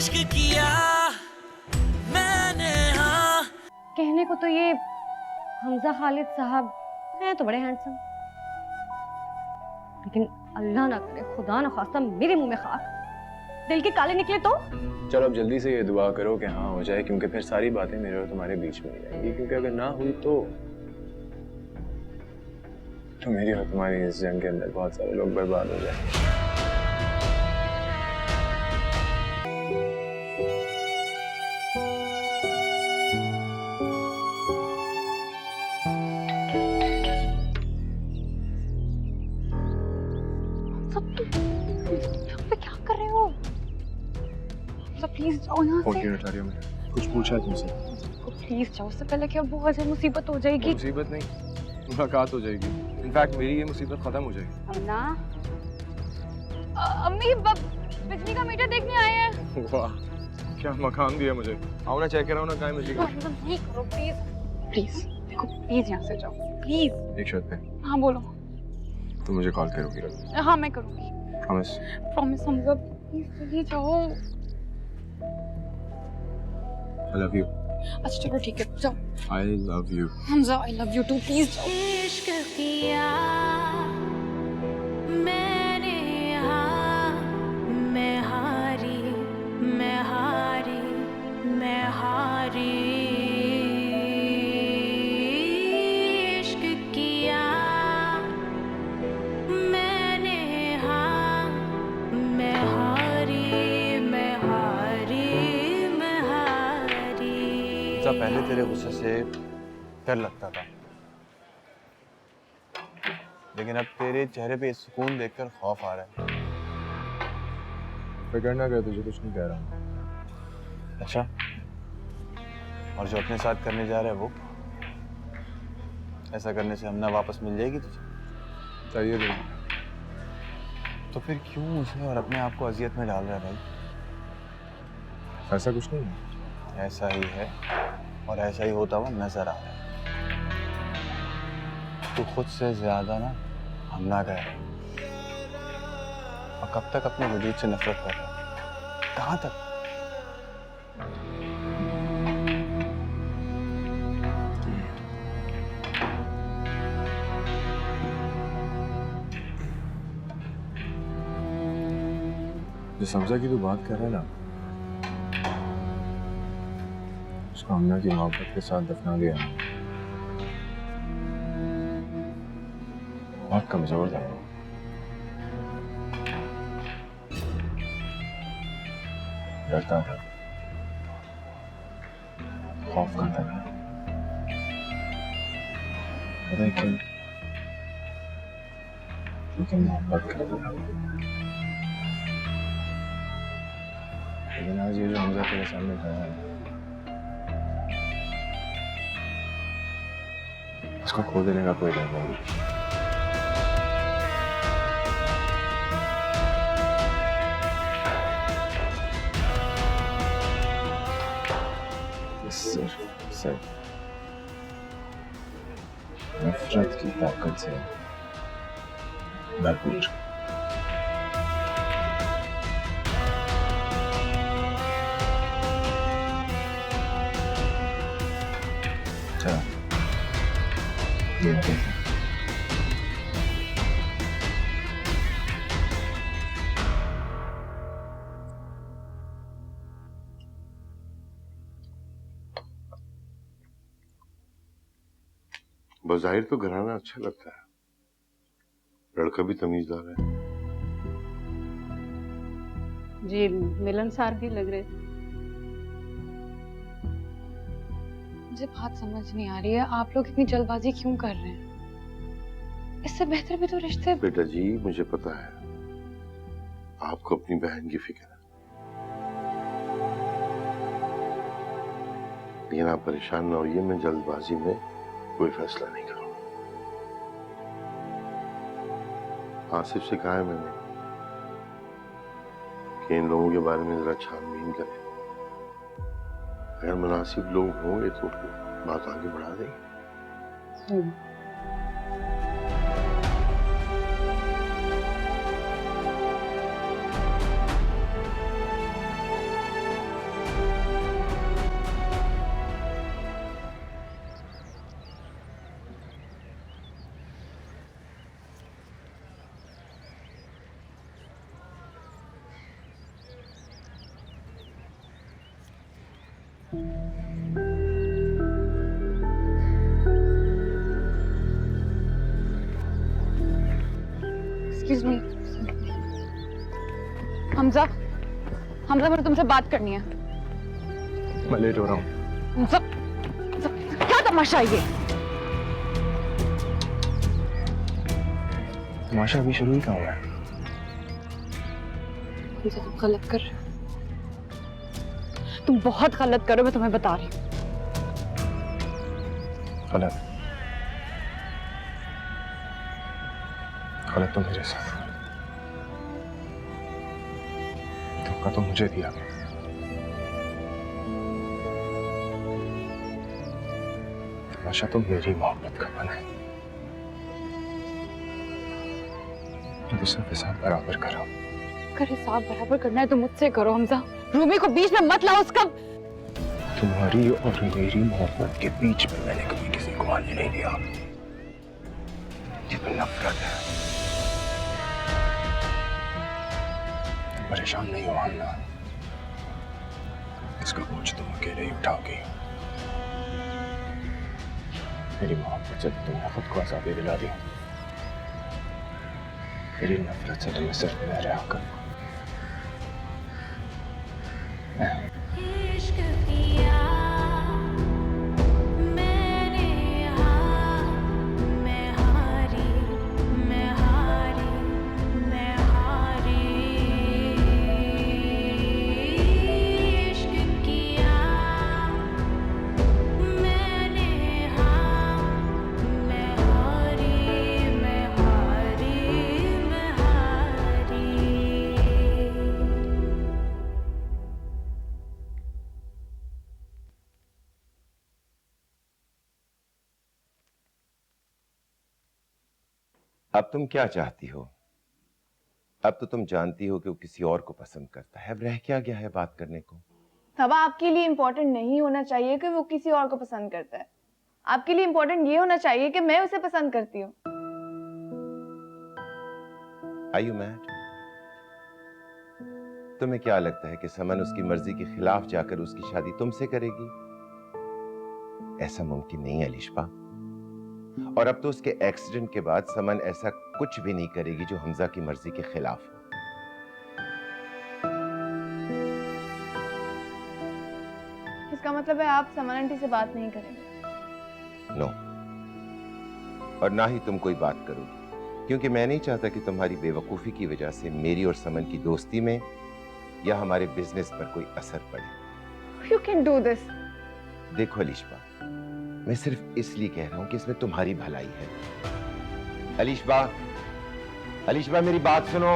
इश्क किया मैंने, हाँ। कहने को तो ये हमजा खालिद साहब हैं तो बड़े हैंडसम, लेकिन अल्लाह ना करे, खुदा ना खास्ता मेरे मुंह में खाक दिल के काले निकले तो। चलो अब जल्दी से ये दुआ करो कि हाँ हो जाए, क्योंकि फिर सारी बातें मेरे और तुम्हारे बीच में ही रहेंगी, क्योंकि अगर ना हुई तो मेरी और तुम्हारी इस जंग के अंदर बहुत सारे लोग बर्बाद हो जाएंगे। सब तुम यहाँ पे क्या कर रहे हो? सब प्लीज जाओ यहाँ से। क्यों उठा रही हो? मैंने कुछ पूछा है तुमसे? प्लीज जाओ, उससे पहले क्या बहुत ज्यादा मुसीबत हो जाएगी। मुसीबत नहीं, मुलाकात हो जाएगी। इनफैक्ट मेरी ये मुसीबत खत्म हो जाएगी। अम्मा, अम्मी बिजली का मीटर देखने आए हैं। वाह, क्या मकान दिया मुझे। आओ ना, चेक कराओ ना कहाँ है बिजली का। नहीं करो प्लीज, प्लीज देखो, प्लीज यहाँ से जाओ प्लीज। एक शर्त पे। हाँ बोलो। तुम मुझे कॉल करोगी? हाँ मैं करूँगी। प्रॉमिस? प्रॉमिस हमजा, प्लीज चलिए जाओ। I love you. अच्छा चलो ठीक है, जाओ। I love you. Hamza I love you too, please जाओ। इश्क किया मैंने, हाँ। मैं हारी, मैं हारी, मैं हारी। इश्क किया मैंने, हाँ। मैं हारी, मैं हारी, मैं हारी। पहले तेरे गुस्से से डर लगता था, लेकिन अब तेरे चेहरे पे सुकून देखकर खौफ आ रहा है। फिक्र ना कर, तुझे कुछ नहीं कह रहा। अच्छा, और जो अपने साथ करने जा रहा है वो? ऐसा करने से हमना वापस मिल जाएगी तुझे? चाहिए भी। तो फिर क्यों मुझे और अपने आप को अजियत में डाल रहा है भाई? ऐसा कुछ नहीं है। ऐसा ही है, और ऐसा ही होता हुआ नजर आ रहा है। तू खुद से ज्यादा ना हमना का है, और कब तक अपने वजूद से नफरत कर रहा है? कहाँ तक? जो समझा कि तू बात कर रहा है ना, उसको हमना की मोहब्बत के साथ दफना दिया। बहुत कमजोर था वो, डरता था, खौफ खाता था। पता है क्यों? क्योंकि मोहब्बत करता था। लेकिन आज ये जो हमजा तेरे सामने खड़ा है, उसको खो देने का कोई डर नहीं। सिर्फ नफरत की ताकत से भरपूर। चलो देखते हैं। बज़ाहिर तो घराना अच्छा लगता है, लड़का भी तमीजदार है। जी मिलनसार भी लग रहे। मुझे बात समझ नहीं आ रही है, आप लोग इतनी जल्दबाजी क्यों कर रहे हैं? इससे बेहतर भी तो रिश्ते। बेटा जी मुझे पता है आपको अपनी बहन की फिक्र है, लेकिन आप परेशान ना होइए, मैं जल्दबाजी में कोई फैसला नहीं करूंगा। आसिफ से कहा है मैंने कि इन लोगों के बारे में जरा छानबीन करें, अगर मुनासिब लोग होंगे तो बात आगे बढ़ा देंगे। Excuse me. हमजा, हमजा मुझे तुमसे बात करनी है। मैं लेट हो रहा हूँ। हमजा, क्या तमाशा है ये? तमाशा अभी शुरू ही कहाँ हुआ है? हमजा, तुम गलत कर रहे हो। तुम बहुत गलत कर रहे हो, मैं तुम्हें बता रही हूँ। गलत? गलत तो मेरे साथ। धोखा तो मुझे दिया। तमाशा तो मेरी मोहब्बत का बना है। तो सिर्फ हिसाब बराबर करो। अगर हिसाब बराबर करना है तो मुझसे करो हमजा। रूमी को बीच में मत लाओ। उसका तुम्हारी और मेरी मोहब्बत के बीच में मैंने कभी किसी को आने नहीं दिया। ये तो नफरत है। परेशान नहीं हो आना। इसका बोझ तुम अकेले ही उठाओगे। मेरी मोहब्बत से तुमने खुद को आजादी दिला दी। मेरी नफरत से तुम्हें सिर्फ मैं रहा करूंगा। इश्क किया मैंने, हाँ मैं हारी, मैं हारी, मैं हारी। इश्क किया मैंने, हाँ मैं हारी, मैं हारी, मैं हारी। अब तुम क्या चाहती हो? अब तो तुम जानती हो कि वो किसी और को पसंद करता है। अब रह क्या गया है बात करने को? तब आपके लिए इम्पोर्टेंट नहीं होना चाहिए कि वो किसी और को पसंद करता है। आपके लिए इम्पोर्टेंट ये होना चाहिए कि मैं उसे पसंद करती हूँ। Are you mad? तुम्हें क्या लगता है कि समन उसकी मर्जी के खिलाफ जाकर उसकी शादी तुमसे करेगी? ऐसा मुमकिन नहीं है अलिशबा। और अब तो उसके एक्सीडेंट के बाद समन ऐसा कुछ भी नहीं करेगी जो हमजा की मर्जी के खिलाफ हो। इसका मतलब है आप समन आंटी से बात नहीं करेंगे? नो। और ना ही तुम कोई बात करोगी, क्योंकि मैं नहीं चाहता कि तुम्हारी बेवकूफी की वजह से मेरी और समन की दोस्ती में या हमारे बिजनेस पर कोई असर पड़े। You can do this. देखो अलिशबा, मैं सिर्फ इसलिए कह रहा हूं कि इसमें तुम्हारी भलाई है। अलिशबा, अलिशबा मेरी बात सुनो।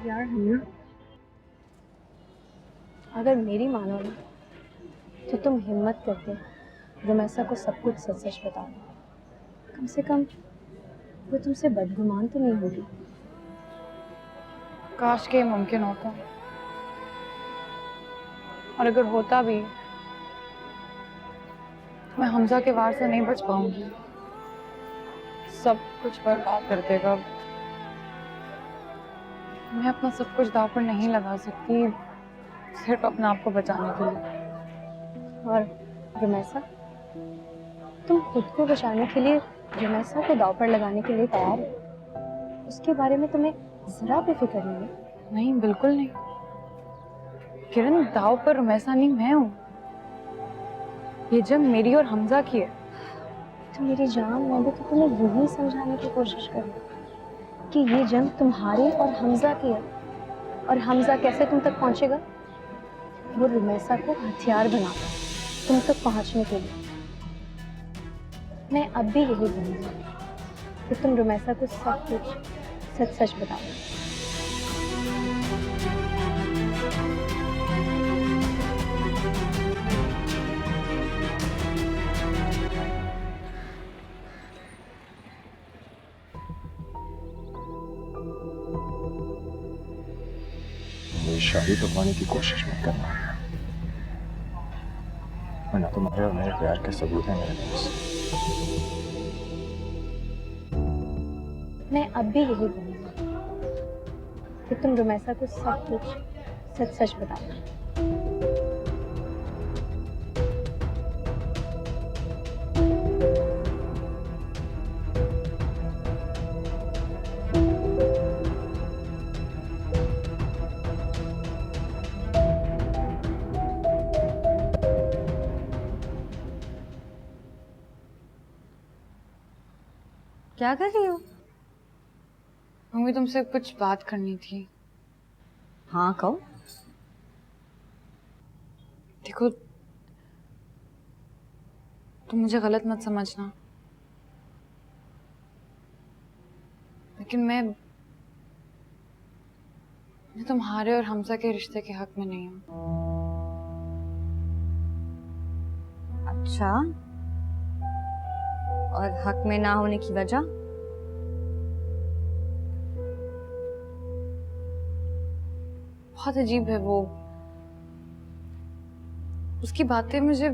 यार हन्ना, अगर मेरी मानो ना तो तुम हिम्मत करके रमेशा को सब कुछ सच सच बता दो। कम से कम वो तुमसे बदगुमान तो नहीं होगी। काश के मुमकिन होता, और अगर होता भी तो मैं हमजा के वार से नहीं बच पाऊंगी। सब कुछ बर्बाद कर देगा। मैं अपना सब कुछ दांव पर नहीं लगा सकती सिर्फ अपने आप को बचाने के लिए। और रमेशा, तुम खुद को बचाने के लिए रमेशा को दांव पर लगाने के लिए तैयार हो? उसके बारे में तुम्हें जरा भी फिक्र नहीं है? नहीं, बिल्कुल नहीं किरण। दाव पर रमेशा नहीं, मैं हूँ। ये जंग मेरी और हमजा की है। तो मेरी जान, मैं भी तो तुम्हें यही समझाने की कोशिश कर रही हूँ कि ये जंग तुम्हारी और हमजा की है। और हमजा कैसे तुम तक पहुंचेगा? वो रमेशा को हथियार बनाता है तुम तक पहुंचने के लिए। मैं अब भी यही बोलूंगी कि तुम रमेशा को सब कुछ सच सच बताओ। मेरी शादी तोड़वाने की कोशिश मत करना, वरना तुम्हारे और मेरे प्यार के सबूत हैं मेरे पास। मैं अब भी यही बोलूंगी कि तुम रुमैसा को सब कुछ सच सच बताना। क्या कर रही हो? मम्मी तुमसे कुछ बात करनी थी। हाँ कहो। देखो, तुम मुझे गलत मत समझना, लेकिन मैं तुम्हारे और हमजा के रिश्ते के हक में नहीं हूँ। अच्छा, और हक में ना होने की वजह? बहुत अजीब है वो, उसकी बातें मुझे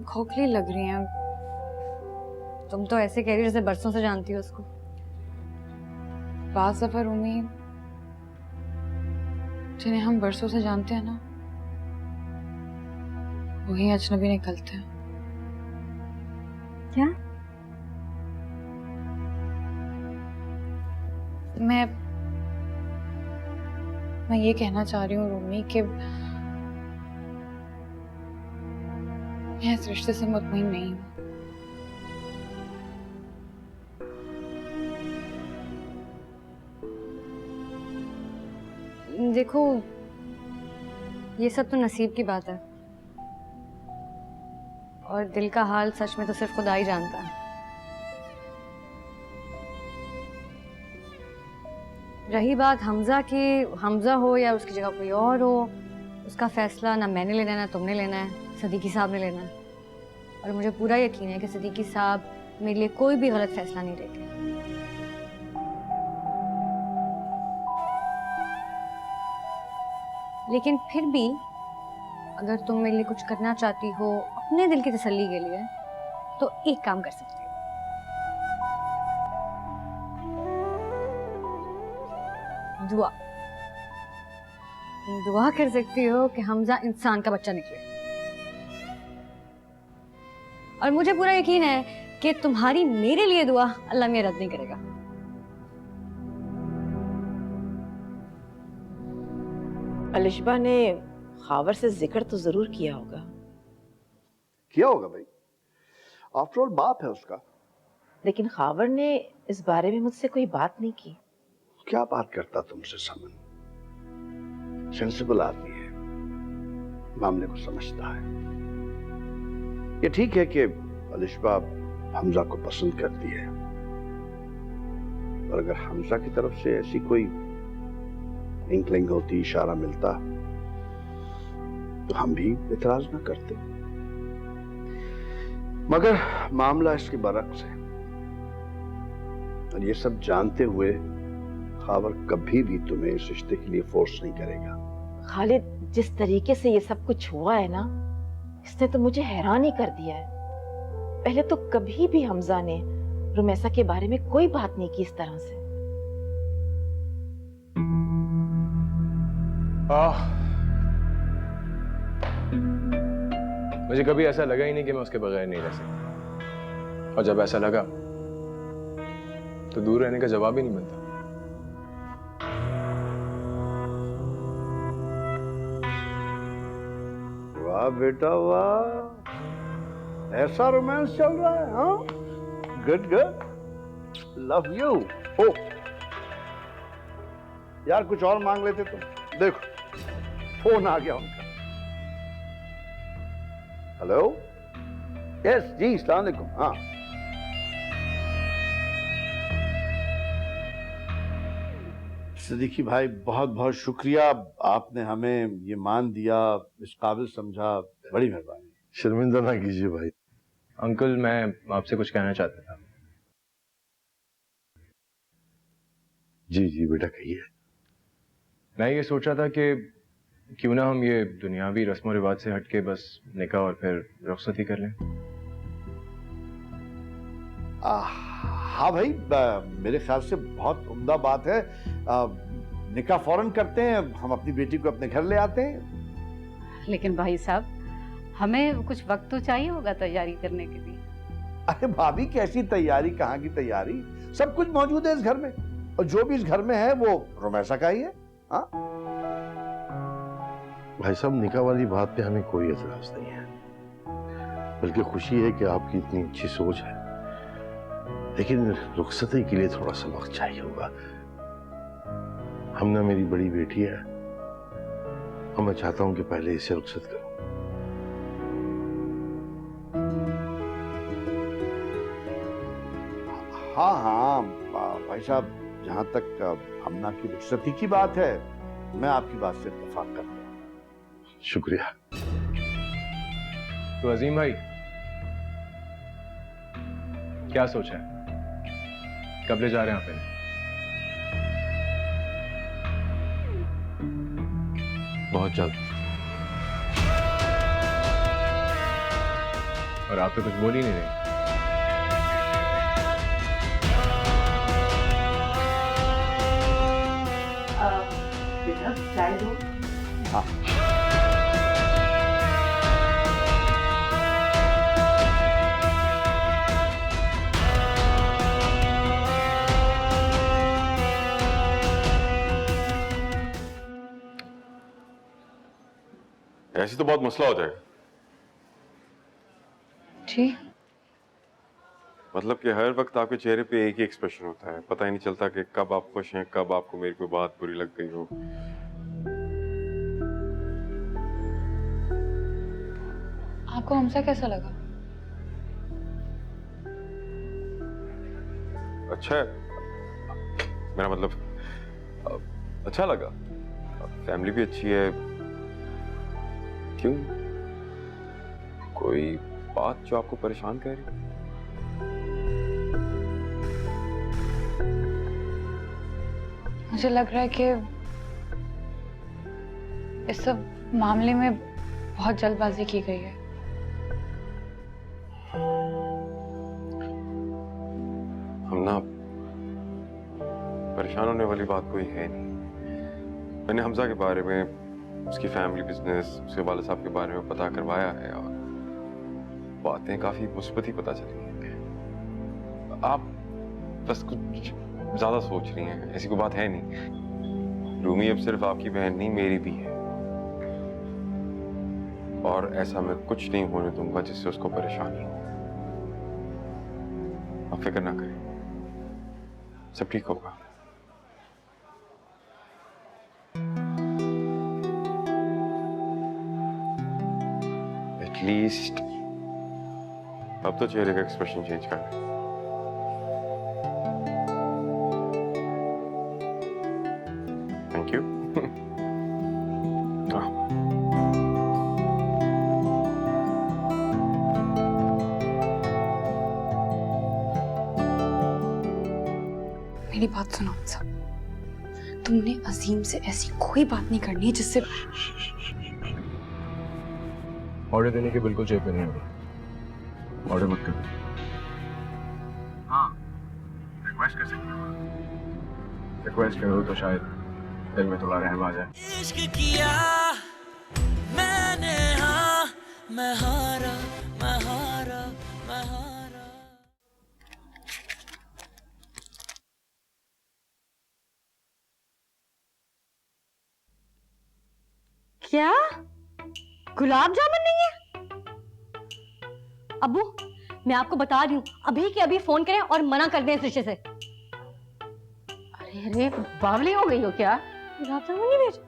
खोखली लग रही हैं। तुम तो ऐसे कह रही हो जैसे बरसों से जानती हो उसको। बात सफर उम्मीद जिन्हें हम बरसों से जानते हैं ना, वही अजनबी निकलते हैं। क्या? मैं ये कहना चाह रही हूँ रूमी कि मैं इस रिश्ते से मुतमईन नहीं हूँ। देखो, ये सब तो नसीब की बात है, और दिल का हाल सच में तो सिर्फ खुदा ही जानता है। रही बात हमजा की, हमजा हो या उसकी जगह कोई और हो, उसका फैसला ना मैंने लेना है ना तुमने लेना है, सदीकी साहब ने लेना है। और मुझे पूरा यकीन है कि सदीकी साहब मेरे लिए कोई भी गलत फैसला नहीं लेंगे। लेकिन फिर भी अगर तुम मेरे लिए कुछ करना चाहती हो अपने दिल की तसल्ली के लिए, तो एक काम कर सकती हो। दुआ दुआ कर सकती हो कि हमजा इंसान का बच्चा निकले। और मुझे पूरा यकीन है कि तुम्हारी मेरे लिए दुआ अल्लाह में रद्द नहीं करेगा। अलिशबा ने खावर से जिक्र तो जरूर किया होगा। किया होगा भाई, आफ्टर ऑल बाप है उसका। लेकिन खावर ने इस बारे में मुझसे कोई बात नहीं की। क्या बात करता तुमसे समन? सेंसिबल आदमी है, मामले को समझता है। ये ठीक है कि अलिशबा हमजा को पसंद करती है, और अगर हमजा की तरफ से ऐसी कोई इंकलिंग होती, इशारा मिलता, तो हम भी इतराज ना करते। मगर मामला इसके बरक्स है, और ये सब जानते हुए खावर कभी भी तुम्हें इस रिश्ते के लिए फोर्स नहीं करेगा। खालिद, जिस तरीके से ये सब कुछ हुआ है ना, इसने तो मुझे हैरान ही कर दिया है। पहले तो कभी भी हमजा ने रुमैसा के बारे में कोई बात नहीं की इस तरह से। मुझे कभी ऐसा लगा ही नहीं कि मैं उसके बगैर नहीं रह सकता, और जब ऐसा लगा तो दूर रहने का जवाब ही नहीं बनता। वाह बेटा वाह, ऐसा रोमांस चल रहा है। हाँ, गुड गुड, लव यू। ओ यार, कुछ और मांग लेते तुम। देखो फोन आ गया उनका। हेलो, यस जी, अस्सलाम वालेकुम। हाँ, सदीकी भाई, बहुत बहुत शुक्रिया, आपने हमें ये मान दिया, इस काबिल समझा, बड़ी मेहरबानी। शर्मिंदा ना कीजिए भाई। अंकल, मैं आपसे कुछ कहना चाहता था। जी जी बेटा, कहिए। मैं ये सोच रहा था कि क्यों ना हम ये दुनियावी रस्म रिवाज से हटके बस निकाह और फिर रुखसती कर लें। हाँ भाई, मेरे ख्याल से बहुत उम्दा बात है। निकाह फौरन करते हैं, हम अपनी बेटी को अपने घर ले आते हैं। लेकिन भाई साहब हमें कुछ वक्त तो चाहिए होगा तैयारी करने के लिए। अरे भाभी, कैसी तैयारी, कहाँ की तैयारी, सब कुछ मौजूद है इस घर में, और जो भी इस घर में है वो रोमैसा का ही है। हाँ भाई साहब, निकाह वाली बात पे हमें कोई एतराज नहीं है, बल्कि खुशी है कि आपकी इतनी अच्छी सोच है, लेकिन रुखसती के लिए थोड़ा सा वक्त चाहिए होगा। हमना मेरी बड़ी बेटी है और मैं चाहता हूं कि पहले इसे रुखसत करूं। हाँ हाँ भाई साहब, जहां तक हमना की रुखसती की बात है, मैं आपकी बात से इत्तेफाक करता हूँ। शुक्रिया। तो अजीम भाई क्या सोचा है, कब ले जा रहे हैं आप इन्हें? बहुत जल्द। और आप तो कुछ बोल ही नहीं रहे। बेटा चाय दो। हाँ ऐसी तो बहुत मसला हो जाएगा। जी मतलब कि हर वक्त आपके चेहरे पे एक ही एक्सप्रेशन होता है, पता ही नहीं चलता कि कब आप खुश हैं, कब आपको मेरी कोई बात बुरी लग गई हो। आपको हमसे कैसा लगा? अच्छा है, मेरा मतलब अच्छा लगा, फैमिली भी अच्छी है। क्यों, कोई बात जो आपको परेशान कर रही? मुझे लग रहा है कि इस सब मामले में बहुत जल्दबाजी की गई है। हम ना, परेशान होने वाली बात कोई है नहीं। मैंने हमजा के बारे में, उसकी फैमिली बिजनेस, उसके वाले साहब के बारे में पता करवाया है और बातें काफी मुस्बत ही पता चली हैं। आप बस कुछ ज्यादा सोच रही हैं, ऐसी कोई बात है नहीं। रूमी अब सिर्फ आपकी बहन नहीं, मेरी भी है, और ऐसा मैं कुछ नहीं होने दूंगा जिससे उसको परेशानी हो। आप फिक्र ना करें, सब ठीक होगा। एटलीस्ट अब तो चेहरे का एक्सप्रेशन चेंज कर लें। Thank you. मेरी बात सुनो सब, तुमने अजीम से ऐसी कोई बात नहीं करनी है जिससे ऑर्डर देने के बिल्कुल जेब में नहीं होगा। ऑर्डर मत करो। हाँ, रिक्वेस्ट कर सकते हो। रिक्वेस्ट करो तो शायद दिल में थोड़ा रहम आ जाए। इश्क किया मैंने, हाँ मैं हारा, मैं हारा, मैं हारा। क्या गुलाब जामुन नहीं है? अब्बू मैं आपको बता रही हूँ, अभी के अभी फोन करें और मना कर दें इस रिश्ते से। अरे अरे बावली हो गई हो क्या? गुलाब जामुन नहीं भेज।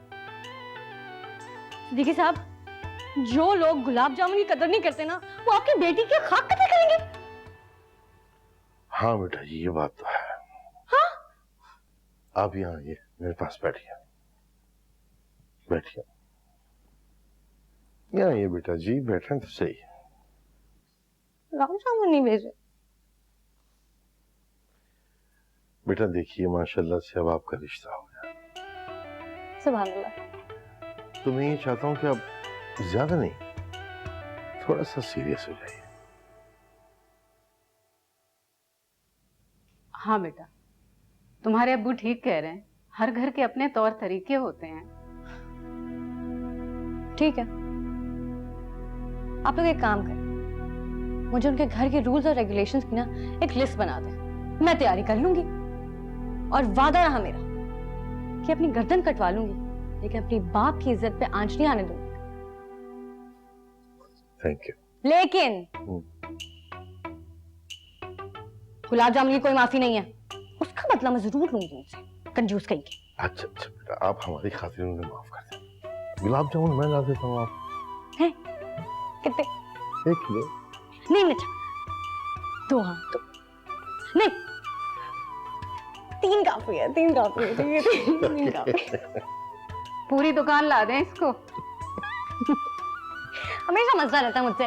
देखिए साहब, जो लोग गुलाब जामुन की कदर नहीं करते ना, वो आपकी बेटी की खाक कदर करेंगे। हाँ बेटा जी, ये बात तो है। हाँ? आप यहाँ आइए, मेरे पास बैठिए। बैठिए यहाँ, ये बेटा जी बैठे तो सही। गुलाब जामुन नहीं भेजे। बेटा देखिए, माशाल्लाह से अब आपका रिश्ता हो गया। सुभान अल्लाह। तो मैं ये चाहता हूँ कि आप ज्यादा नहीं, थोड़ा सा सीरियस हो जाइए। हाँ बेटा, तुम्हारे अब्बू ठीक कह रहे हैं, हर घर के अपने तौर तरीके होते हैं। ठीक है, आप लोग एक काम करें, मुझे उनके घर के रूल्स और रेगुलेशंस की ना एक लिस्ट बना दें, मैं तैयारी कर लूंगी। और वादा रहा मेरा कि अपनी गर्दन कटवा लूंगी, लेकिन अपनी बाप की इज्जत पे आंच नहीं आने दूंगी। Thank you. लेकिन गुलाब जामुन की कोई माफी नहीं है, उसका बदला मैं जरूर लूंगी उनसे, कंजूस कहीं के। अच्छा अच्छा बेटा, आप हमारी खातिर उन्हें माफ कर दें। गुलाब जामुन मैं ला देता हूँ। आप हैं? कितने? 1 किलो। नहीं अच्छा, 2 हाँ 2 नहीं 3 काफी है, 3 काफी है, ठीक है 3 काफी है। पूरी दुकान ला दें इसको। हमेशा मजा रहता है मुझसे।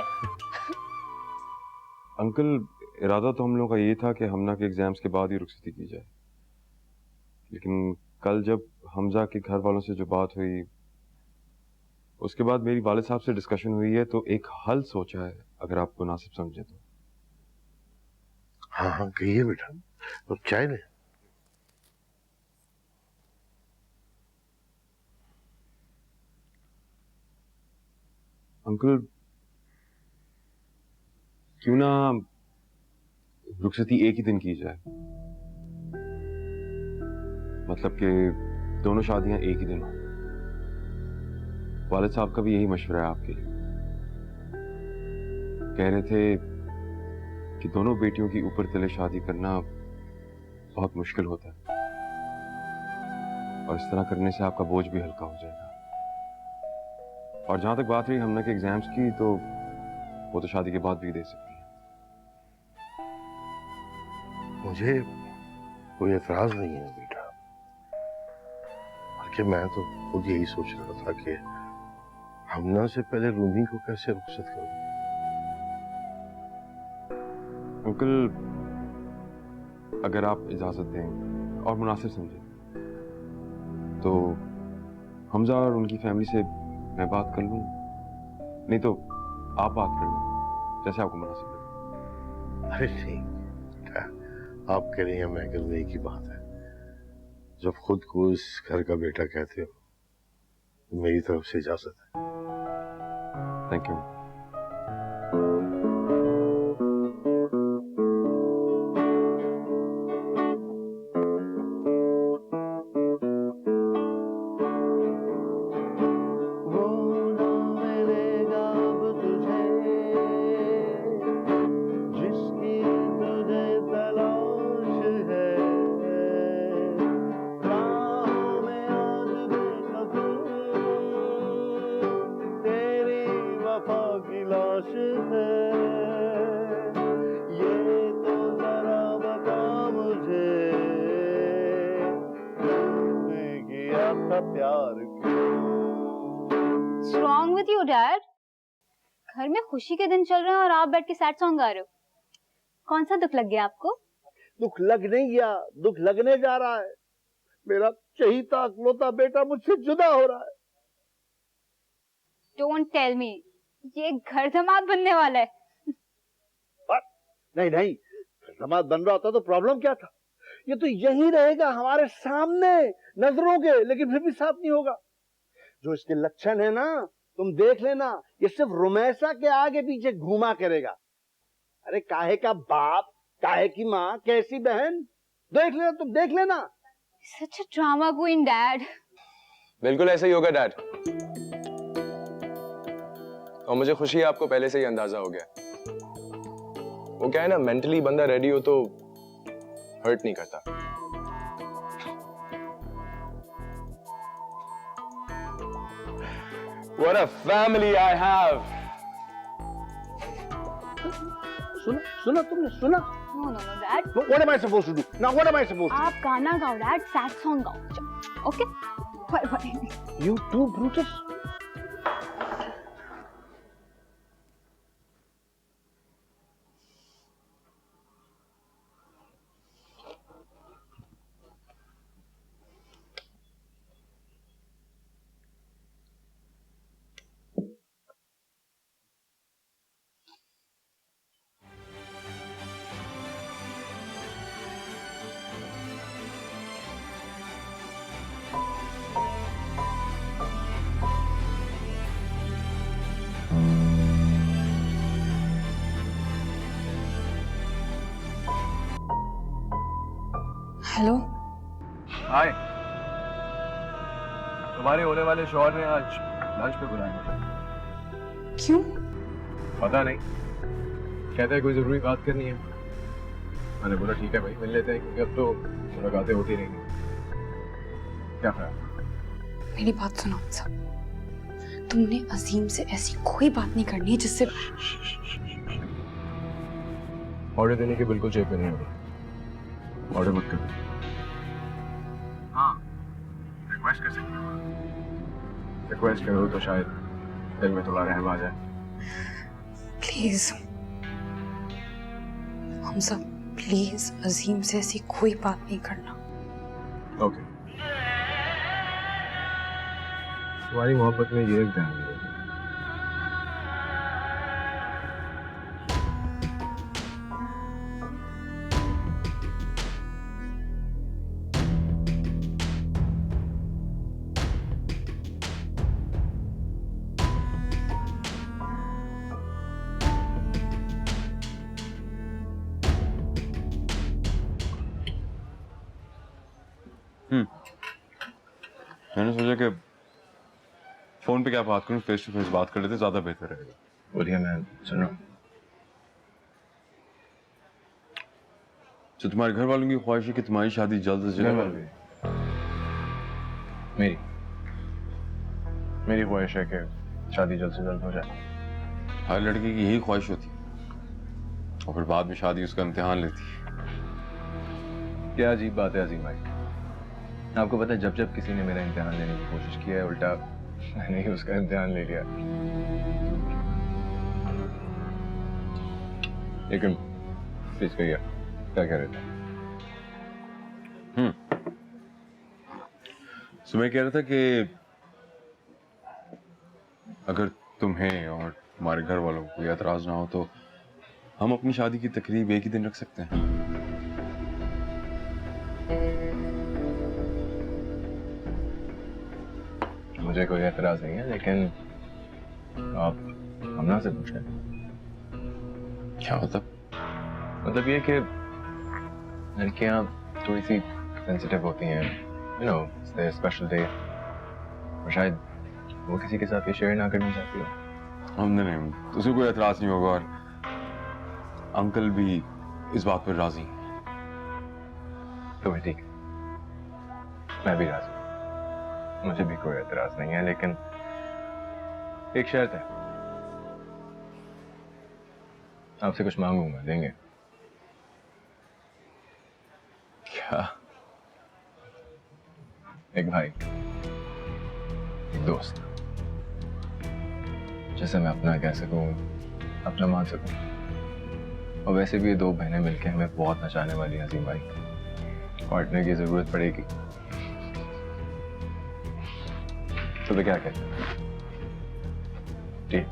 अंकल, इरादा तो हम लोगों का ये था कि हमना के एग्जाम्स के बाद ही रुखसती की जाए, लेकिन कल जब हमजा के घर वालों से जो बात हुई, उसके बाद मेरी वालिद साहब से डिस्कशन हुई है, तो एक हल सोचा है, अगर आप मुनासिब समझे तो। हाँ हाँ कहिए बेटा, तो चाय ले। अंकल, क्यों ना रुखसती एक ही दिन की जाए, मतलब कि दोनों शादियां एक ही दिन हो। वालिद साहब का भी यही मशवरा है आपके लिए। कह रहे थे कि दोनों बेटियों की ऊपर तले शादी करना बहुत मुश्किल होता है, और इस तरह करने से आपका बोझ भी हल्का हो जाएगा। और जहां तक बात रही हमने के एग्जाम्स की, तो वो तो शादी के बाद भी दे सकती है। मुझे कोई एतराज नहीं है बेटा, बल्कि मैं तो खुद यही सोच रहा था कि हमना से पहले रूमी को कैसे रुखसत करूं। अंकल, अगर आप इजाजत दें और मुनासिब समझें, तो हमजा और उनकी फैमिली से मैं बात कर लूं, नहीं तो आप बात कर लो, जैसे आपको मुनासिब लगे। अरे नहीं, आप कह रही हैं मैं कह रही, एक ही बात है। जब खुद को इस घर का बेटा कहते हो, तो मेरी तरफ से इजाजत है। Thank you. Wrong with you, Dad? घर में खुशी के दिन चल रहे हैं और आप बैठ के सैड सॉन्ग गा रहे हो। कौन सा दुख लग गया आपको? दुख लग नहीं गया, दुख लगने जा रहा है। मेरा चहीता अकलौता बेटा मुझसे जुदा हो रहा है। Don't tell me, ये घर धमाद बनने वाला है। नहीं नहीं, धमाद बन रहा होता तो प्रॉब्लम क्या था? ये तो यही रहेगा हमारे सामने नजरों के, लेकिन फिर भी साथ नहीं होगा। जो इसके लक्षण है ना, तुम देख लेना, ये सिर्फ रुमैसा के आगे पीछे घूमा करेगा। अरे काहे का बाप, काहे की माँ, कैसी बहन, देख लेना, तुम देख लेना। Such a drama queen, Dad. बिल्कुल ऐसे ही होगा डैड, और मुझे खुशी है आपको पहले से ही अंदाजा हो गया। वो क्या है ना, मेंटली बंदा रेडी हो तो हर्ट नहीं करता। What a family I have. सुना तुमने सुना? No, Dad. What am I supposed to do? Now what am I supposed to do? आप गाना गाओ, Dad. सैड सॉन्ग गाओ, okay? Bye. You too, Brutus. Hello. Hi, तुम्हारे होने वाले शौहर ने आज लंच पे बुलाया मुझे। क्यों? पता नहीं, कहते हैं कोई जरूरी बात करनी है। मैंने बोला ठीक है भाई, मिल लेते हैं, क्योंकि अब तो मुलाकातें होती रहेंगी। क्या ख्याल? मेरी बात सुनो सब। तुमने अजीम से ऐसी कोई बात नहीं करनी है जिससे ऑर्डर देने के बिल्कुल जेब पे नहीं होगा। ऑर्डर मत करो। हाँ, रिक्वेस्ट कर सकते हो। रिक्वेस्ट करो तो शायद दिल में थोड़ा रहम आ जाए। प्लीज हम सब, प्लीज अजीम से ऐसी कोई बात नहीं करना। ओके। तुम्हारी मोहब्बत में ये एक ध्यान नहीं। मैंने सोचा कि फोन पे क्या बात करूं, फेस टू फेस बात कर लेते ज्यादा बेहतर रहेगा। बोलिए, मैं सुन रहा हूँ। तो तुम्हारे घर वालों की ख्वाहिश है कि तुम्हारी शादी जल्द से जल्द। मेरी ख्वाहिश है कि शादी जल्द से जल्द हो जाए। हर लड़के की यही ख्वाहिश होती है और फिर बाद में शादी उसका इम्तिहान लेती है। क्या अजीब बात है अजीम भाई, आपको पता है जब जब किसी ने मेरा इम्तिहान लेने की कोशिश की है, उल्टा मैंने ही उसका इम्तिहान ले लिया। लेकिन प्लीज कहिए, क्या कह रहे थे? तो मैं कह रहा था कि अगर तुम्हें और तुम्हारे घर वालों को कोई एतराज ना हो तो हम अपनी शादी की तकरीब एक ही दिन रख सकते हैं। मुझे कोई एतराज नहीं है, लेकिन आप हमना से पूछें। क्या मतलब ये कि लड़कियां थोड़ी सी सेंसिटिव होती हैं, you know, it's special day, और शायद वो किसी के साथ ये शेयर ना करना चाहती हो। हमने नहीं, उसे कोई एतराज नहीं होगा और अंकल भी इस बात पर राजी हैं। तो भी ठीक, मैं भी राजी, मुझे भी कोई एतराज नहीं है, लेकिन एक शर्त है। आपसे कुछ मांगूंगा, देंगे? क्या? एक भाई, एक दोस्त, जैसे मैं अपना कह सकूं, अपना मान सकूं। और वैसे भी ये दो बहनें मिलकर हमें बहुत नचाने वाली हैं अजीम भाई। पार्टनर की जरूरत पड़ेगी, तो क्या कहते हैं? ठीक।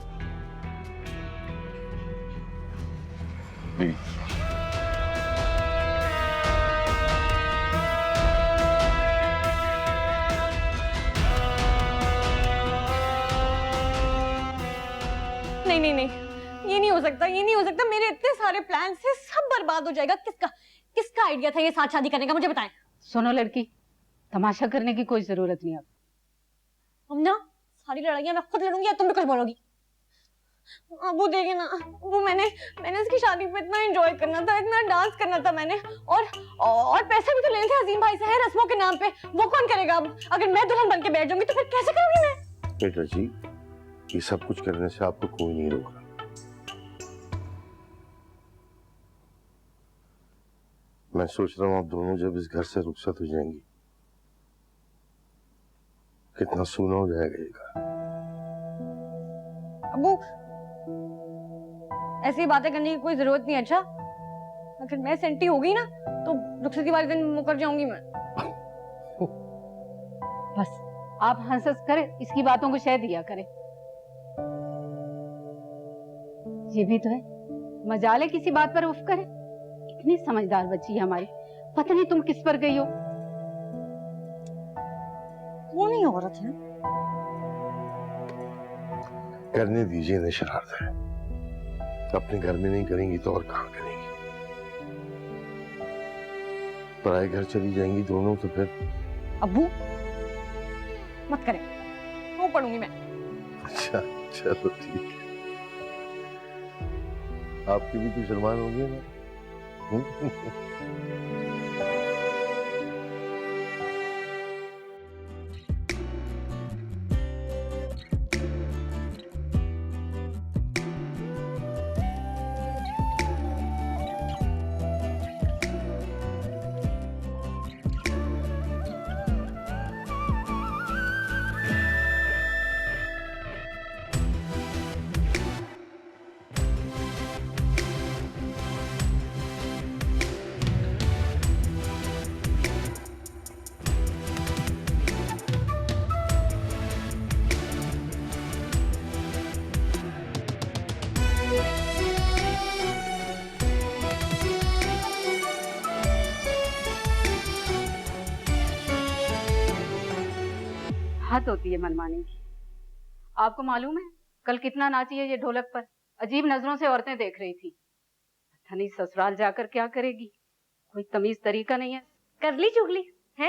नहीं नहीं नहीं, ये नहीं हो सकता, ये नहीं हो सकता। मेरे इतने सारे प्लान से सब बर्बाद हो जाएगा। किसका किसका आइडिया था ये साथ शादी करने का, मुझे बताएं। सुनो लड़की, तमाशा करने की कोई जरूरत नहीं। अब हम ना सारी लड़ाइयां मैं खुद लड़ूंगी या तुम भी कुछ बोलोगी? वो देखे ना, वो मैंने इसकी शादी पे इतना एंजॉय करना था, इतना डांस करना था मैंने, और पैसे भी तो लेने थे अजीम भाई से, है रस्मों के नाम पे। वो कौन करेगा अब? अगर मैं दुल्हन बन के बैठ जाऊंगी तो फिर कैसे करूंगी मैं? बेटा जी, ये सब कुछ करने से आपको कोई नहीं रोक रहा। मैं सोच रहा हूँ आप दोनों जब इस घर से रुखसत हो जाएंगी, कितना सूना हो जाएगा ये घर। अबू, ऐसी बातें करने की कोई जरूरत नहीं। अच्छा, अगर मैं सेंटी हो गई ना तो रुखसती वाले दिन मुकर जाऊंगी मैं। बस आप हंस हंस कर इसकी बातों को शह दिया करें। ये भी तो है, मजाल है किसी बात पर उफ करे। इतनी समझदार बच्ची है हमारी, पता नहीं तुम किस पर गई हो। वो नहीं औरत है। करने दीजिए इन्हें शरारत है, अपने घर में नहीं करेंगी तो और कहां करेंगी। पराए घर चली जाएंगी दोनों तो फिर? अब्बू मत करें, वो पढ़ूंगी मैं। अच्छा चलो ठीक है, आपकी भी तो शर्मान होगी ना। हद होती है मनमानी की। आपको मालूम है कल कितना नाची है ये ढोलक पर? अजीब नजरों से औरतें देख रही थी। पता नहीं ससुराल जाकर क्या करेगी, कोई तमीज तरीका नहीं है। कर ली चुगली है?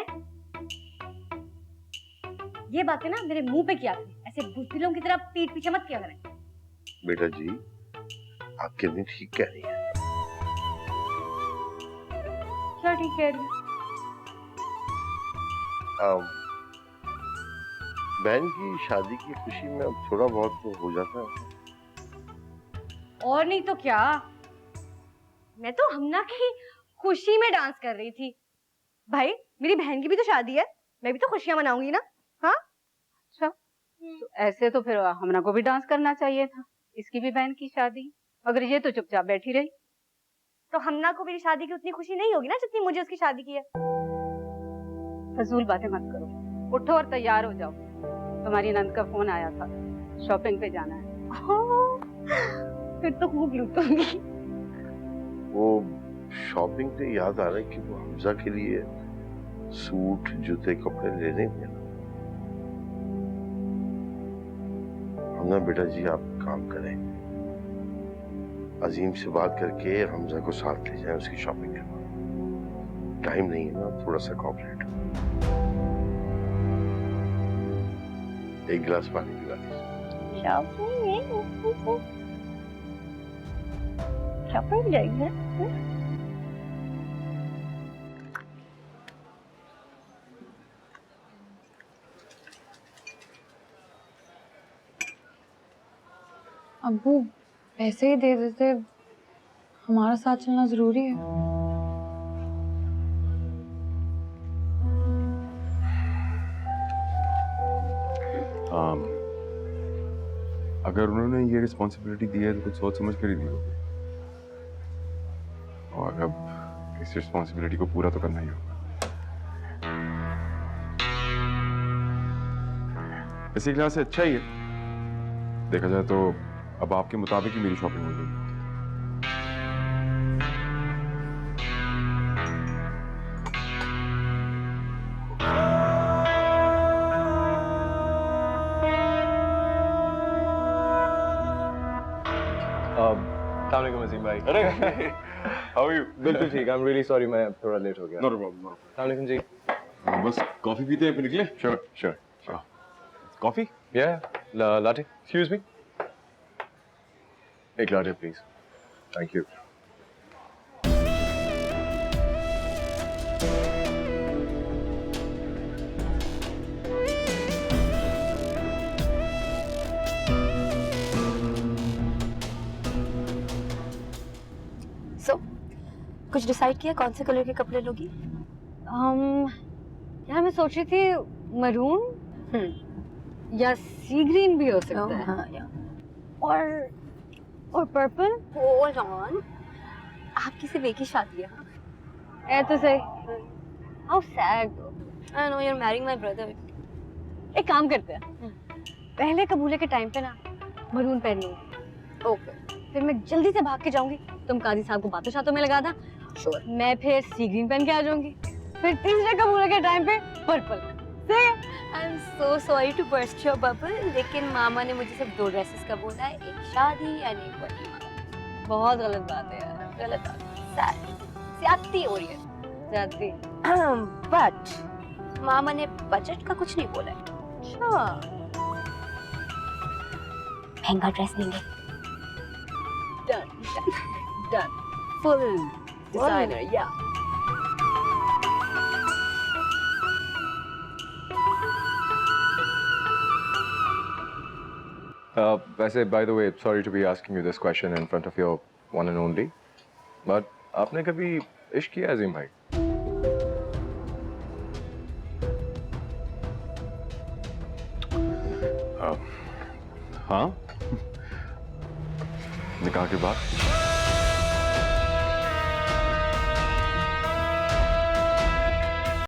ये बातें ना मेरे मुंह पे किया करें, ऐसे बुज़दिलों की तरह पीठ पीछे मत किया करें। बेटा जी आपकी अम्मी ठीक कह रही है। क्या ठीक कह रही है? बहन की शादी की खुशी में अब थोड़ा बहुत तो हो जाता है। और नहीं तो क्या, मैं तो हमना की खुशी में डांस कर रही थी। भाई मेरी बहन की भी तो शादी है, मैं भी तो खुशियां मनाऊंगी ना। हाँ अच्छा, तो ऐसे तो फिर हमना को भी डांस करना चाहिए था, इसकी भी बहन की शादी, मगर ये तो चुपचाप बैठी रही। तो हमना को मेरी शादी की उतनी खुशी नहीं होगी ना जितनी मुझे उसकी शादी की है। फजूल बातें मत करो, उठो और तैयार हो जाओ। तुम्हारी नंद का फोन आया था, शॉपिंग पे जाना है। फिर तो खूब लूटूंगी। वो शॉपिंग से याद आ रहा है कि वो हमजा के लिए सूट जूते कपड़े लेने थे ना। हमना बेटा जी आप काम करें, अजीम से बात करके हमजा को साथ ले जाएं उसकी शॉपिंग करवा। टाइम नहीं है ना, थोड़ा सा कॉपरेट। एक गिलास पानी पिला दीजिए। शॉपिंग जाएंगे। अब्बू पैसे ही दे देते, हमारा साथ चलना जरूरी है। अगर उन्होंने ये रिस्पॉन्सिबिलिटी दी है तो कुछ सोच समझ कर ही दी होगी, और अब इस रिस्पॉन्सिबिलिटी को पूरा तो करना ही होगा। इसी क्लास से अच्छा ही है, देखा जाए तो अब आपके मुताबिक ही मेरी शॉपिंग हो जाएगी। अस्सलाम वज़ीम भाई। अरे हाउ आर यू? बिल्कुल ठीक, आई एम रियली सॉरी मैं थोड़ा लेट हो गया। No problem. अस्सलाम वालेकुम जी। बस कॉफी पीते हैं फिर निकले। Sure sure. कॉफी? या लाटे। एक्सक्यूज मी, एक लाटे प्लीज। Thank you. कुछ डिसाइड किया कौन से कलर के कपड़े लोगी? यार मैं सोच रही थी मरून या सी ग्रीन भी हो सकता है। हाँ, या। और पर्पल। होल्ड ऑन, आपकी सिर्फ एक ही शादी है। ए तो सही। How sad. I know you are marrying my brother. एक काम करते हैं, पहले कबूले के टाइम पे ना मरून पहन लूंगी। ओके। फिर मैं जल्दी से भाग के जाऊंगी, तुम काजी साहब को बातों शातों में लगा दा। श्योर। मैं फिर सी ग्रीन पहन के आ जाऊंगी, फिर तीसरे कबूले के टाइम पे purple. I am so sorry to burst your bubble, लेकिन मामा ने मुझे सिर्फ 2 ड्रेसेस का बोला है, एक शादी एंड एक वलीमा। बहुत गलत बात है यार। गलत बात। ज्यादती हो रही है। जाती। बट मामा ने बजट का कुछ नहीं बोला है। अच्छा, महंगा ड्रेस लेंगे। डन डन, फुल डिजाइनर, या वैसे by the way, sorry to be asking you this question in front of your one and only, but आपने कभी इश्क किया अजीम भाई? हाँ, निकाह के बाद